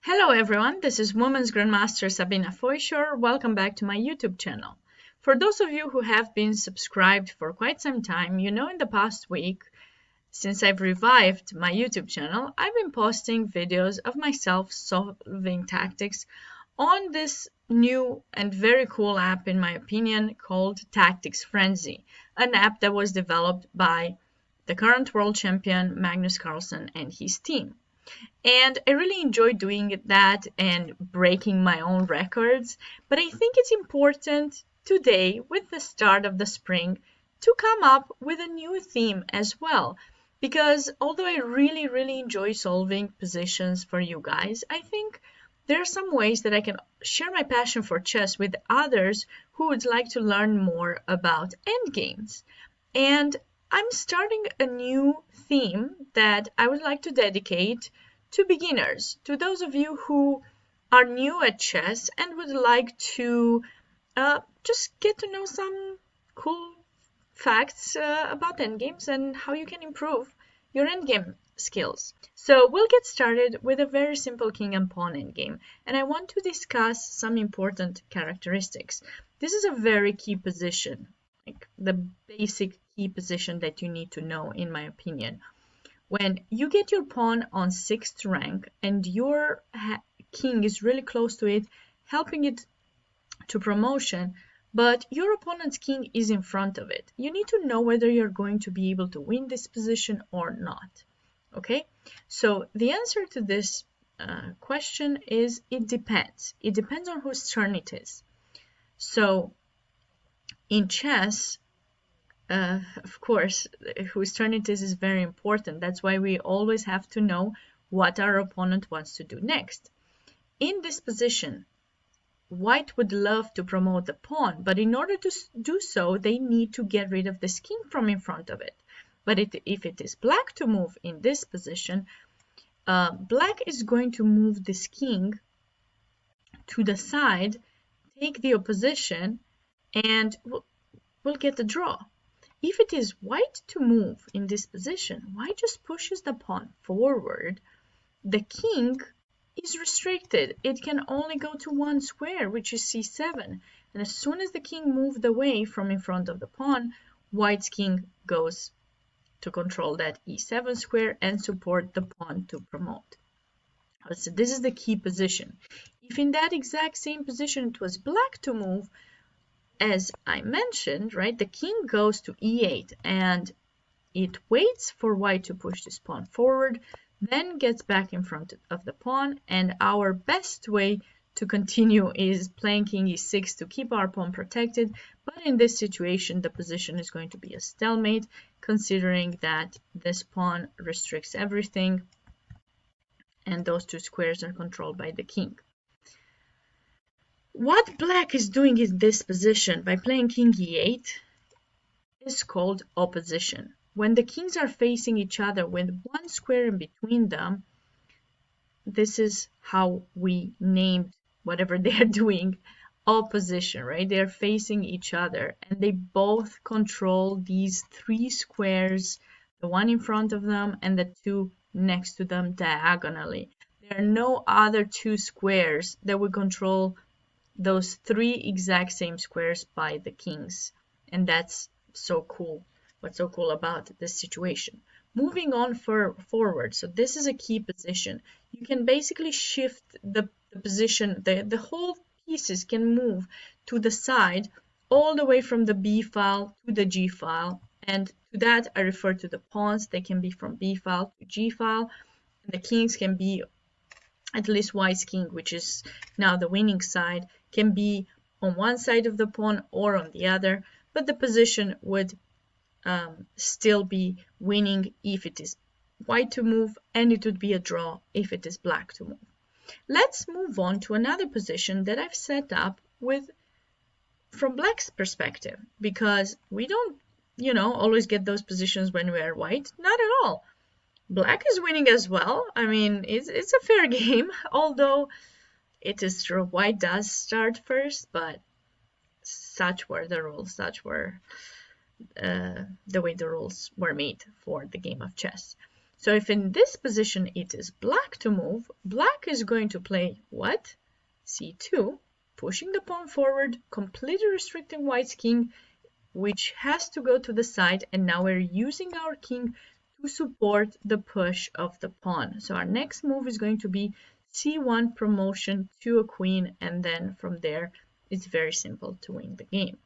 Hello everyone, this is Women's Grandmaster Sabina Foyshore. Welcome back to my YouTube channel. For those of you who have been subscribed for quite some time, you know in the past week, since I've revived my YouTube channel, I've been posting videos of myself solving tactics on this new and very cool app, in my opinion, called Tactics Frenzy, an app that was developed by the current world champion Magnus Carlsen and his team. And I really enjoy doing that and breaking my own records. But I think it's important today, with the start of the spring, to come up with a new theme as well. Because although I really enjoy solving positions for you guys, I think there are some ways that I can share my passion for chess with others who would like to learn more about endgames. And I'm starting a new theme that I would like to dedicate to beginners, to those of you who are new at chess and would like to just get to know some cool facts about endgames and how you can improve your endgame skills. So we'll get started with a very simple king and pawn endgame, and I want to discuss some important characteristics. This is a very key position, like the basic key position that you need to know, in my opinion. When you get your pawn on 6th rank and your king is really close to it, helping it to promotion, but your opponent's king is in front of it, you need to know whether you're going to be able to win this position or not. Okay, so the answer to this question is it depends. It depends on whose turn it is. So in chess, of course, whose turn it is very important. That's why we always have to know what our opponent wants to do next. In this position, white would love to promote the pawn, but in order to do so, they need to get rid of this king from in front of it. But if it is black to move in this position, black is going to move this king to the side, take the opposition, and we'll get the draw. If it is white to move in this position, white just pushes the pawn forward. The king is restricted. It can only go to one square, which is c7. And as soon as the king moved away from in front of the pawn, white's king goes to control that e7 square and support the pawn to promote. So this is the key position. If in that exact same position it was black to move, as I mentioned, right, the king goes to e8 and it waits for white to push this pawn forward, then gets back in front of the pawn, and our best way to continue is playing king e6 to keep our pawn protected. But in this situation, the position is going to be a stalemate, considering that this pawn restricts everything and those two squares are controlled by the king. What black is doing in this position by playing king e8 is called opposition. When the kings are facing each other with one square in between them, this is how we named whatever they're doing opposition, right? They're facing each other and they both control these three squares, the one in front of them and the two next to them diagonally. There are no other two squares that would control those three exact same squares by the kings, and that's so cool. What's so cool about this situation? Moving on forward, so this is a key position. You can basically shift the position, the whole pieces can move to the side all the way from the b file to the g file, and to that I refer to the pawns. They can be from b file to g file, and the kings can be, at least white's king, which is now the winning side, can be on one side of the pawn or on the other, but the position would still be winning if it is white to move, and it would be a draw if it is black to move. Let's move on to another position that I've set up from black's perspective, because we don't, always get those positions when we are white. Not at all. Black is winning as well. I mean, it's a fair game, although it is true white does start first, but such were the rules, the way the rules were made for the game of chess. So if in this position it is black to move, black is going to play what? c2, pushing the pawn forward, completely restricting white's king, which has to go to the side, and now we're using our king to support the push of the pawn. So our next move is going to be c1 promotion to a queen, and then from there it's very simple to win the game.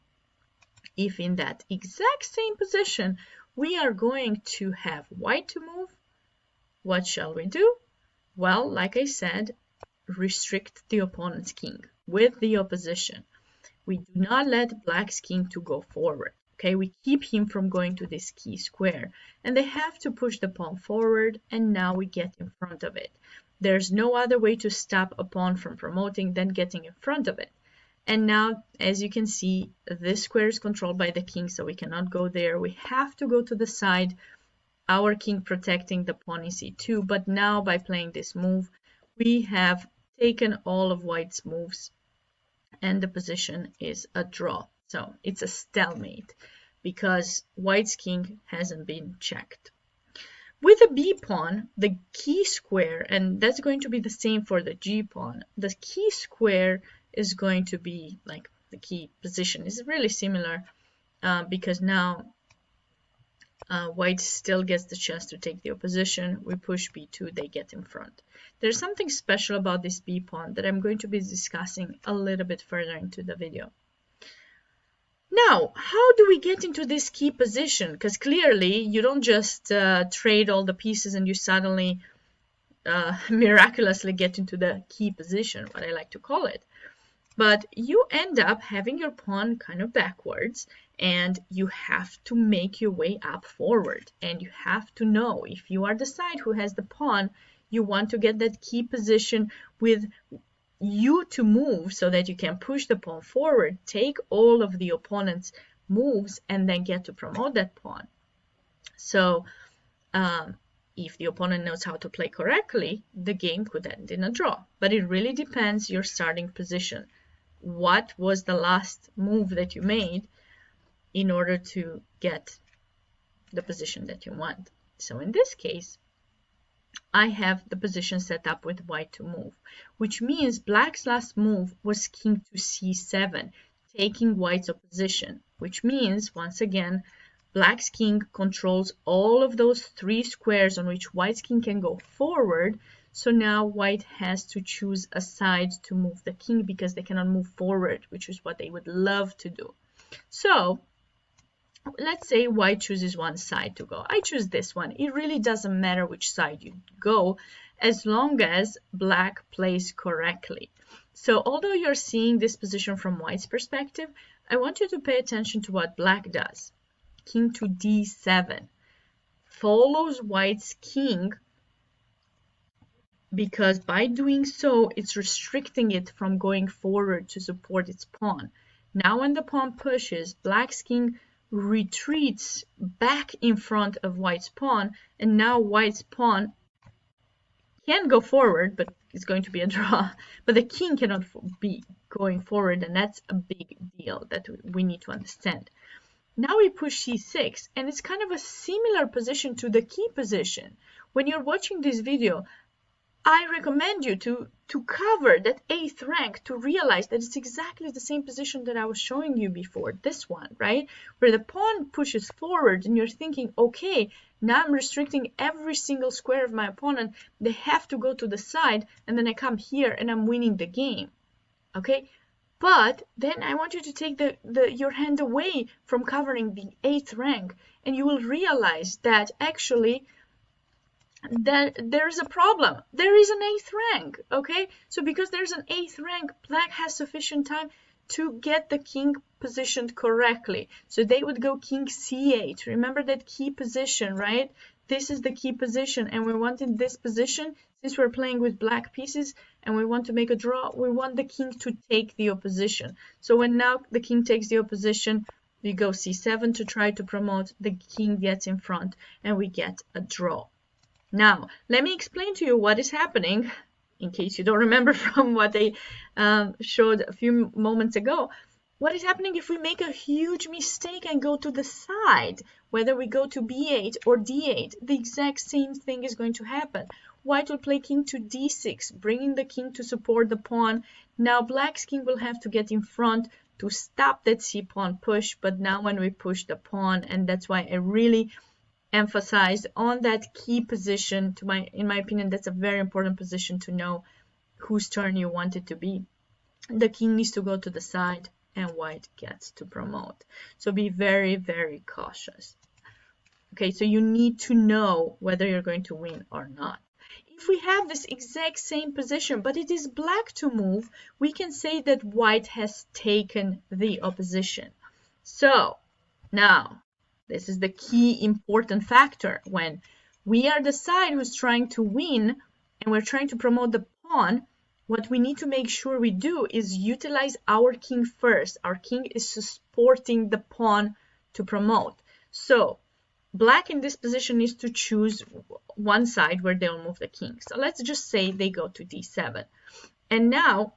If in that exact same position we are going to have white to move, what shall we do? Well, like I said, restrict the opponent's king with the opposition. We do not let black's king to go forward. Okay, we keep him from going to this key square, and they have to push the pawn forward, and now we get in front of it. There's no other way to stop a pawn from promoting than getting in front of it. And now, as you can see, this square is controlled by the king, so we cannot go there. We have to go to the side, our king protecting the pawn in c2, but now by playing this move, we have taken all of white's moves, and the position is a draw. So it's a stalemate because white's king hasn't been checked. With the b pawn, the key square, and that's going to be the same for the g pawn, the key square is going to be like the key position is really similar because now white still gets the chance to take the opposition. We push b2, they get in front. There's something special about this b pawn that I'm going to be discussing a little bit further into the video. Now, how do we get into this key position? Because clearly you don't just trade all the pieces and you suddenly miraculously get into the key position, what I like to call it. But you end up having your pawn kind of backwards, and you have to make your way up forward. And you have to know, if you are the side who has the pawn, you want to get that key position with you to move so that you can push the pawn forward, take all of the opponent's moves, and then get to promote that pawn. So if the opponent knows how to play correctly, the game could end in a draw. But it really depends your starting position. What was the last move that you made in order to get the position that you want? So in this case, I have the position set up with white to move, which means black's last move was king to c7, taking white's opposition, which means, once again, black's king controls all of those three squares on which white's king can go forward. So now white has to choose a side to move the king because they cannot move forward, which is what they would love to do. So let's say white chooses one side to go. I choose this one. It really doesn't matter which side you go as long as black plays correctly. So although you're seeing this position from white's perspective, I want you to pay attention to what black does. King to d7 follows white's king, because by doing so, it's restricting it from going forward to support its pawn. Now when the pawn pushes, black's king retreats back in front of white's pawn, and now white's pawn can go forward, but it's going to be a draw. But the king cannot be going forward, and that's a big deal that we need to understand. Now we push c6, and it's kind of a similar position to the key position. When you're watching this video, I recommend you to cover that 8th rank to realize that it's exactly the same position that I was showing you before, this one, right? Where the pawn pushes forward and you're thinking, okay, now I'm restricting every single square of my opponent. They have to go to the side, and then I come here and I'm winning the game, okay? But then I want you to take your hand away from covering the 8th rank, and you will realize that actually there is a problem. There is an 8th rank, okay? So because there's an 8th rank, black has sufficient time to get the king positioned correctly. So they would go king c8. Remember that key position, right? This is the key position, and we want in this position, since we're playing with black pieces and we want to make a draw, we want the king to take the opposition. So when now the king takes the opposition, we go c7 to try to promote, the king gets in front, and we get a draw. Now, let me explain to you what is happening, in case you don't remember from what I showed a few moments ago. what is happening if we make a huge mistake and go to the side? Whether we go to b8 or d8, the exact same thing is going to happen. White will play king to d6, bringing the king to support the pawn. Now black's king will have to get in front to stop that c-pawn push, but now when we push the pawn, and that's why I really emphasized on that key position, in my opinion, that's a very important position to know whose turn you want it to be. The king needs to go to the side and white gets to promote. So be very, very cautious. Okay, so you need to know whether you're going to win or not. If we have this exact same position, but it is black to move, we can say that white has taken the opposition. So now, this is the key important factor. When we are the side who's trying to win and we're trying to promote the pawn, what we need to make sure we do is utilize our king first. Our king is supporting the pawn to promote. So black in this position needs to choose one side where they'll move the king. So let's just say they go to d7. And now,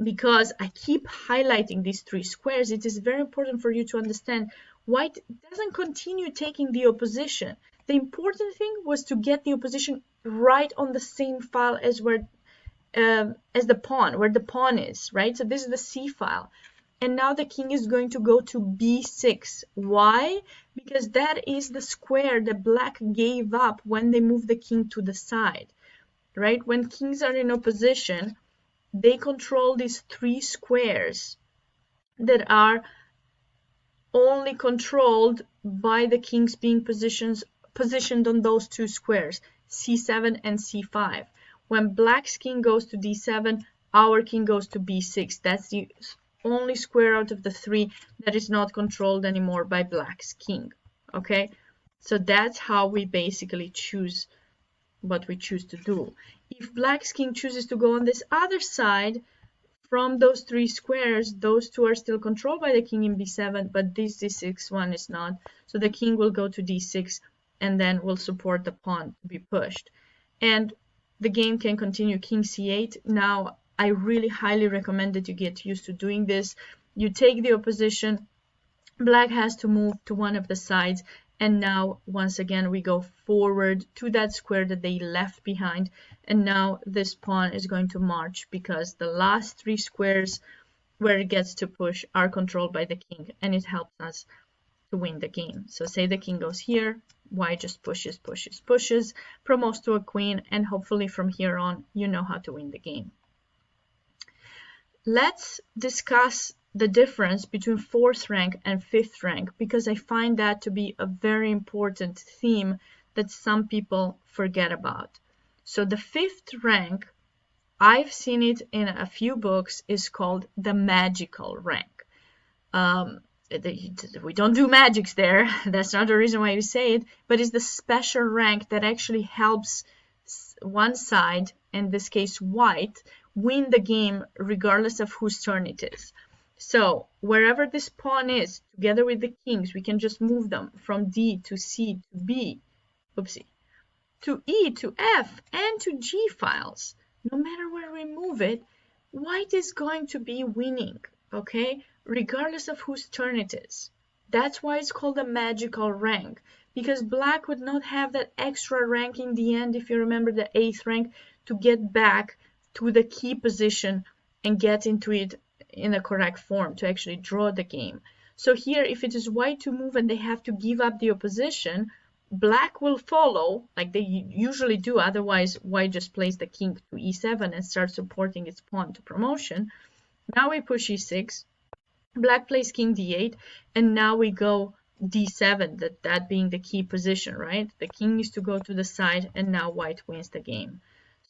because I keep highlighting these three squares, it is very important for you to understand white doesn't continue taking the opposition. The important thing was to get the opposition right on the same file as the pawn, where the pawn is, right? So this is the C file. And now the king is going to go to b6. Why? Because that is the square that black gave up when they moved the king to the side, right? When kings are in opposition, they control these three squares that are only controlled by the kings being positioned on those two squares, c7 and c5. When black's king goes to d7, our king goes to b6. That's the only square out of the three that is not controlled anymore by black's king. Okay, so that's how we basically choose what we choose to do. If black's king chooses to go on this other side from those three squares, those two are still controlled by the king in b7, but this d6 one is not. So the king will go to d6 and then will support the pawn to be pushed. And the game can continue king c8. Now, I really highly recommend that you get used to doing this. You take the opposition, black has to move to one of the sides, and now once again we go forward to that square that they left behind, and now this pawn is going to march because the last three squares where it gets to push are controlled by the king, and it helps us to win the game. So say the king goes here, white just pushes, promotes to a queen, and hopefully from here on you know how to win the game. Let's discuss the difference between 4th rank and 5th rank, because I find that to be a very important theme that some people forget about. So the 5th rank, I've seen it in a few books, is called the magical rank. We don't do magics there. That's not the reason why we say it, but it's the special rank that actually helps one side, in this case white, win the game regardless of whose turn it is. So wherever this pawn is, together with the kings, we can just move them from D to C to B, to E to F and to G files. No matter where we move it, white is going to be winning, okay? Regardless of whose turn it is. That's why it's called a magical rank, because black would not have that extra rank in the end, if you remember the 8th rank, to get back to the key position and get into it in the correct form to actually draw the game. So here, if it is white to move and they have to give up the opposition, black will follow like they usually do. Otherwise, white just plays the king to e7 and starts supporting its pawn to promotion. Now we push e6, black plays king d8, and now we go d7, that being the key position, right? The king needs to go to the side, and now white wins the game.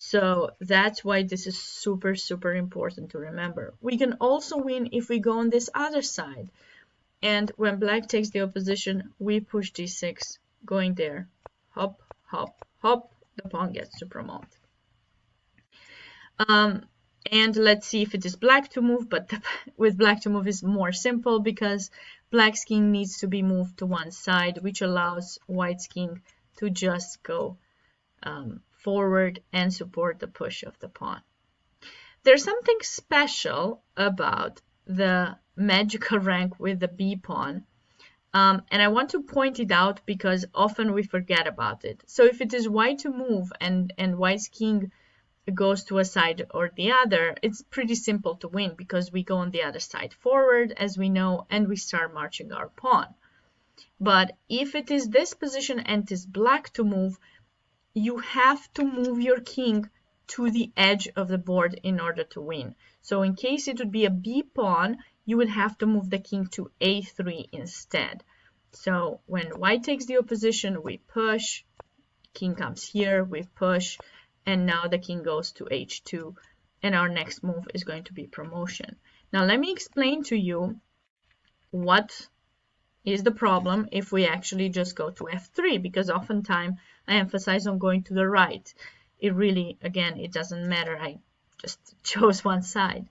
So that's why this is super, super important to remember. We can also win if we go on this other side. And when black takes the opposition, we push d6, going there. Hop, hop, hop. The pawn gets to promote. And let's see if it is black to move, but with black to move is more simple because black's king needs to be moved to one side, which allows white's king to just go forward and support the push of the pawn. There's something special about the magical rank with the b pawn. And I want to point it out because often we forget about it. So if it is white to move and white's king goes to a side or the other, it's pretty simple to win because we go on the other side forward, as we know, and we start marching our pawn. But if it is this position and it is black to move, you have to move your king to the edge of the board in order to win. So in case it would be a b pawn, you would have to move the king to a3 instead. So when white takes the opposition, we push, king comes here, we push, and now the king goes to h2, and our next move is going to be promotion. Now let me explain to you what is the problem if we actually just go to f3, because oftentimes I emphasize on going to the right. It really, again, it doesn't matter. I just chose one side.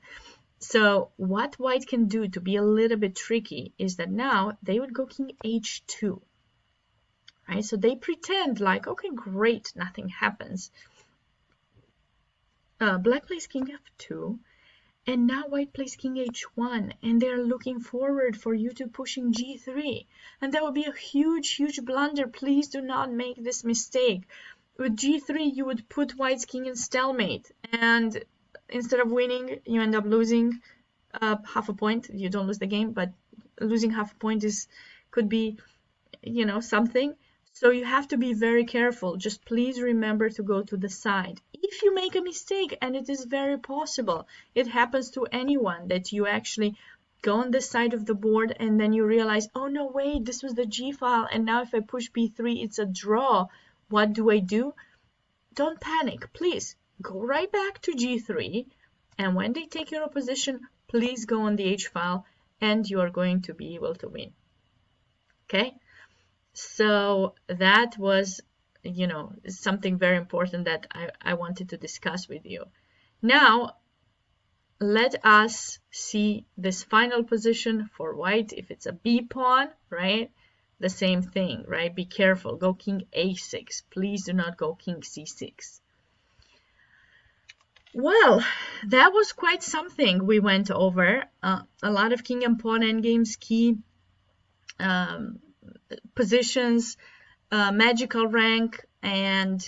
So what white can do to be a little bit tricky is that now they would go king h2, right? So they pretend like, okay, great, nothing happens. Black plays king f2, and now white plays king h1, and they're looking forward for you to pushing g3. And that would be a huge, huge blunder. Please do not make this mistake. With g3, you would put white's king in stalemate, and instead of winning, you end up losing half a point. You don't lose the game, but losing half a point could be, you know, something. So you have to be very careful. Just please remember to go to the side. If you make a mistake, and it is very possible, it happens to anyone, that you actually go on this side of the board and then you realize, oh no, wait, this was the g file, and now if I push b3, it's a draw. What do I do? Don't panic, please. Go right back to g3, and when they take your opposition, please go on the h file, and you are going to be able to win. Okay? So that was, you know, something very important that I wanted to discuss with you. Now, let us see this final position for white. If it's a b pawn, right? The same thing, right? Be careful. Go king a6. Please do not go king c6. Well, that was quite something we went over. A lot of king and pawn endgames, key positions, magical rank, and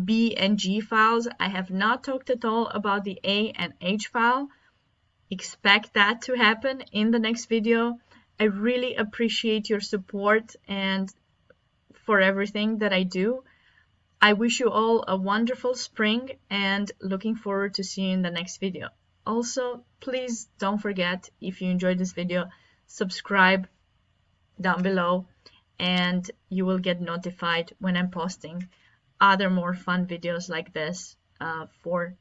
B and G files. I have not talked at all about the A and H file. Expect that to happen in the next video. I really appreciate your support and for everything that I do. I wish you all a wonderful spring and looking forward to seeing you in the next video. Also, please don't forget, if you enjoyed this video, subscribe down below, and you will get notified when I'm posting other more fun videos like this for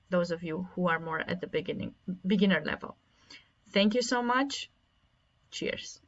those of you who are more at the beginner level. Thank you so much. Cheers.